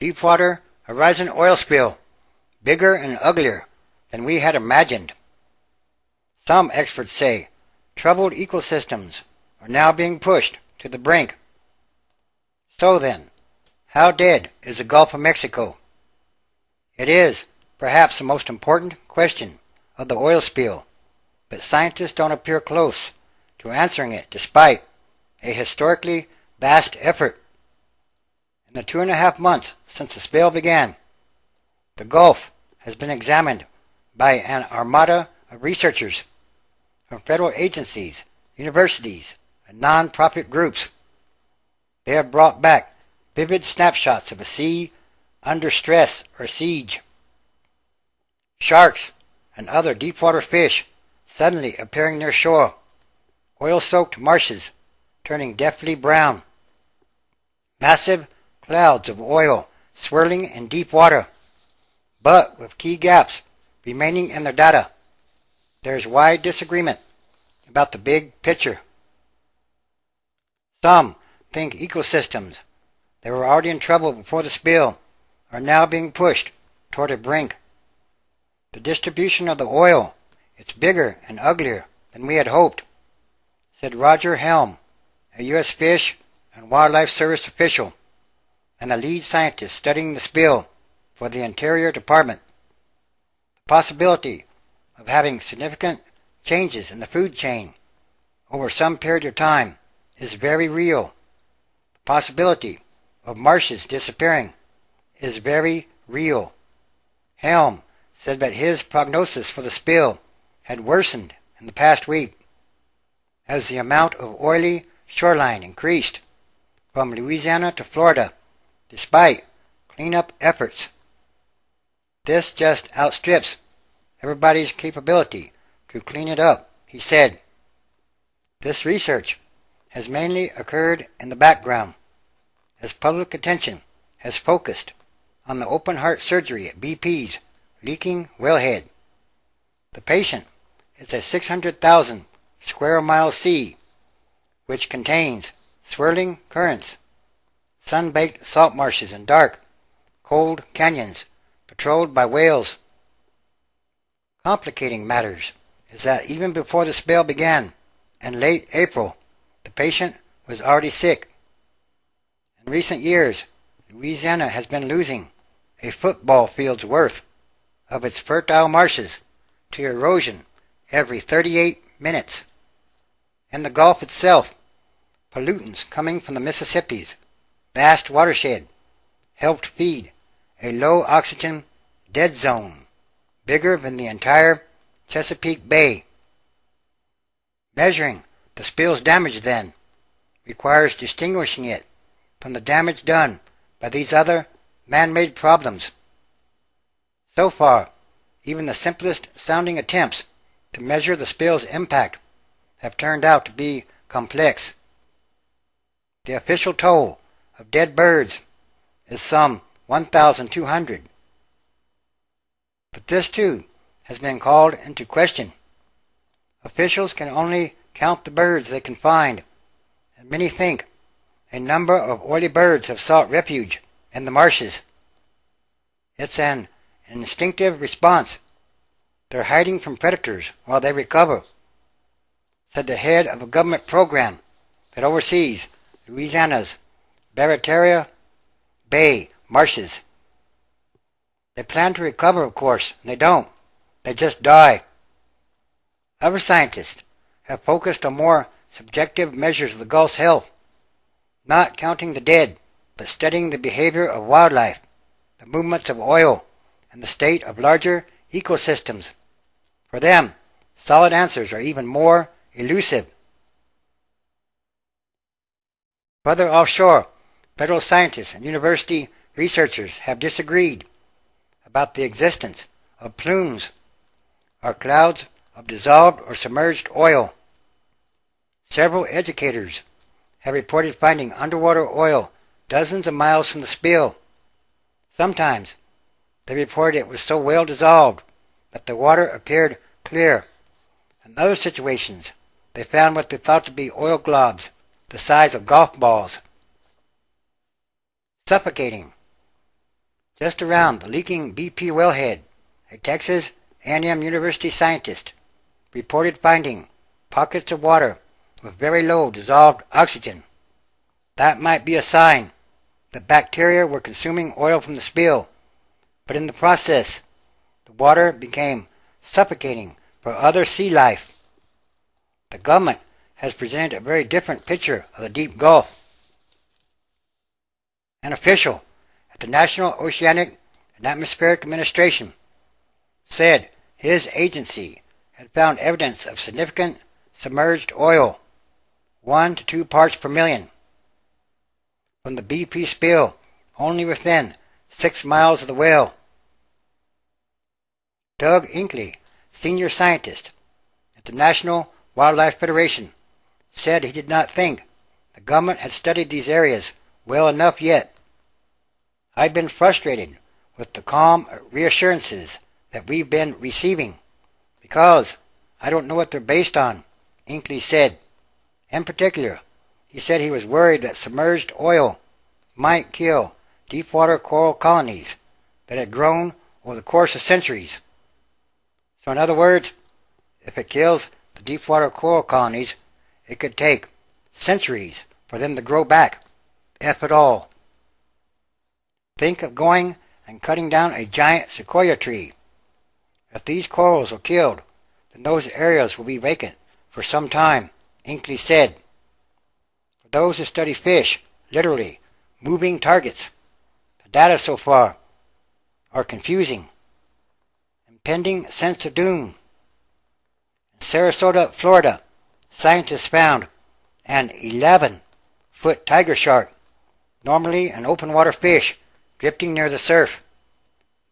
Deepwater Horizon oil spill, bigger and uglier than we had imagined. Some experts say troubled ecosystems are now being pushed to the brink. So then, how dead is the Gulf of Mexico? It is perhaps the most important question of the oil spill, but scientists don't appear close to answering it despite a historically vast effort. In the 2.5 months since the spill began, the Gulf has been examined by an armada of researchers from federal agencies, universities, and non-profit groups. They have brought back vivid snapshots of a sea under stress or siege. Sharks and other deepwater fish suddenly appearing near shore, oil-soaked marshes turning deathly brown, massive clouds of oil swirling in deep water, but with key gaps remaining in their data. There is wide disagreement about the big picture. Some think ecosystems that were already in trouble before the spill are now being pushed toward a brink. The distribution of the oil is bigger and uglier than we had hoped, said Roger Helm, a U.S. Fish and Wildlife Service official and a lead scientist studying the spill for the Interior Department. The possibility of having significant changes in the food chain over some period of time is very real. The possibility of marshes disappearing is very real. Helm said that his prognosis for the spill had worsened in the past week as the amount of oily shoreline increased from Louisiana to Florida despite cleanup efforts. This just outstrips everybody's capability to clean it up, he said. This research has mainly occurred in the background as public attention has focused on the open heart surgery at BP's leaking wellhead. The patient is a 600,000 square mile sea which contains swirling currents, sun-baked salt marshes, and dark, cold canyons patrolled by whales. Complicating matters is that even before the spill began, in late April, the patient was already sick. In recent years, Louisiana has been losing a football field's worth of its fertile marshes to erosion every 38 minutes. In the Gulf itself, pollutants coming from the Mississippi's vast watershed helped feed a low-oxygen dead zone bigger than the entire Chesapeake Bay. Measuring the spill's damage, then, requires distinguishing it from the damage done by these other man-made problems. So far, even the simplest sounding attempts to measure the spill's impact have turned out to be complex. The official toll of dead birds is some 1,200. But this too has been called into question. Officials can only count the birds they can find, and many think a number of oily birds have sought refuge in the marshes. It's an instinctive response. They're hiding from predators while they recover, said the head of a government program that oversees Louisiana's Barataria Bay marshes. They plan to recover, of course, and they don't. They just die. Other scientists have focused on more subjective measures of the Gulf's health, not counting the dead, but studying the behavior of wildlife, the movements of oil, and the state of larger ecosystems. For them, solid answers are even more elusive. Further offshore, federal scientists and university researchers have disagreed about the existence of plumes or clouds of dissolved or submerged oil. Several educators have reported finding underwater oil dozens of miles from the spill. Sometimes they reported it was so well dissolved that the water appeared clear. In other situations, they found what they thought to be oil globs the size of golf balls. Suffocating. Just around the leaking BP wellhead, a Texas A&M University scientist reported finding pockets of water with very low dissolved oxygen. That might be a sign that bacteria were consuming oil from the spill, but in the process, the water became suffocating for other sea life. The government has presented a very different picture of the deep Gulf. An official at the National Oceanic and Atmospheric Administration said his agency had found evidence of significant submerged oil, 1 to 2 parts per million, from the BP spill only within 6 miles of the well. Doug Inkley, senior scientist at the National Wildlife Federation, said he did not think the government had studied these areas well enough yet. I've been frustrated with the calm reassurances that we've been receiving because I don't know what they're based on, Inkley said. In particular, he said he was worried that submerged oil might kill deepwater coral colonies that had grown over the course of centuries. So in other words, if it kills the deepwater coral colonies, it could take centuries for them to grow back, if at all. Think of going and cutting down a giant sequoia tree. If these corals are killed, then those areas will be vacant for some time, Inkley said. For those who study fish, literally, moving targets, the data so far are confusing. Impending sense of doom. In Sarasota, Florida, scientists found an 11-foot tiger shark, normally an open water fish, drifting near the surf.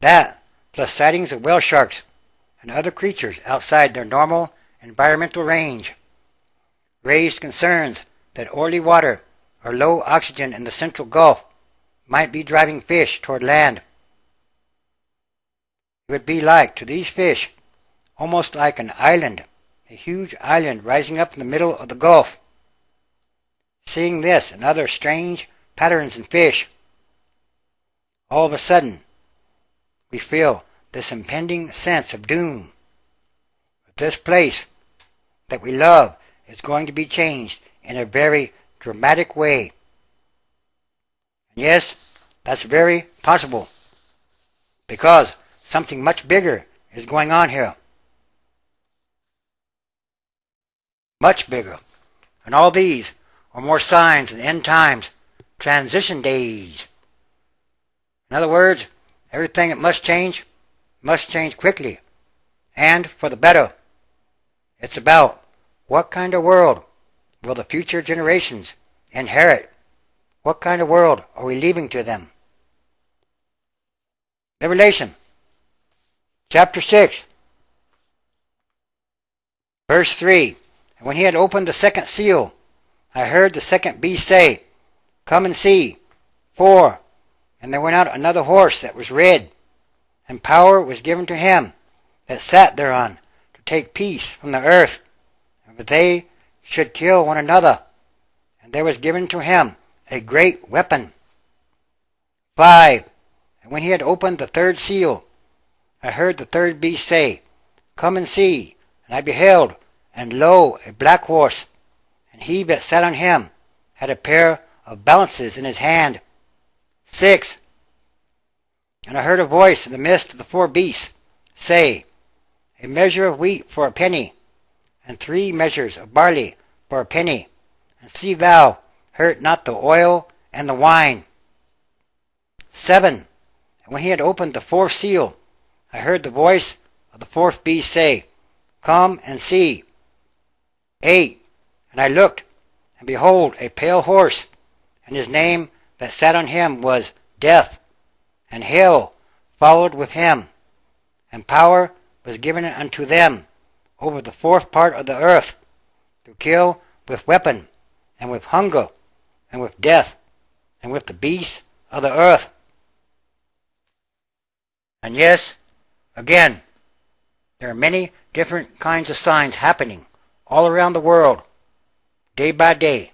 That, plus sightings of whale sharks and other creatures outside their normal environmental range, raised concerns that oily water or low oxygen in the central Gulf might be driving fish toward land. It would be like, to these fish, almost like an island, a huge island rising up in the middle of the Gulf. Seeing this and other strange patterns in fish, all of a sudden, we feel this impending sense of doom. But this place that we love is going to be changed in a very dramatic way. And yes, that's very possible, because something much bigger is going on here. Much bigger. And all these are more signs of the end times, transition days. In other words, everything that must change quickly, and for the better. It's about what kind of world will the future generations inherit? What kind of world are we leaving to them? Revelation, chapter 6, verse 3. And when he had opened the second seal, I heard the second beast say, Come and see. 4. And there went out another horse that was red, and power was given to him that sat thereon to take peace from the earth, and that they should kill one another. And there was given to him a great weapon. 5. And when he had opened the third seal, I heard the third beast say, Come and see. And I beheld, and lo, a black horse, and he that sat on him had a pair of balances in his hand. 6. And I heard a voice in the midst of the 4 beasts say, A measure of wheat for a penny, and 3 measures of barley for a penny, and see thou hurt not the oil and the wine. 7. And when he had opened the 4th seal, I heard the voice of the 4th beast say, Come and see. 8. And I looked, and behold, a pale horse, and his name that sat on him was Death, and hell followed with him, and power was given unto them over the 4th part of the earth, to kill with weapon, and with hunger, and with death, and with the beasts of the earth. And yes, again, there are many different kinds of signs happening all around the world, day by day.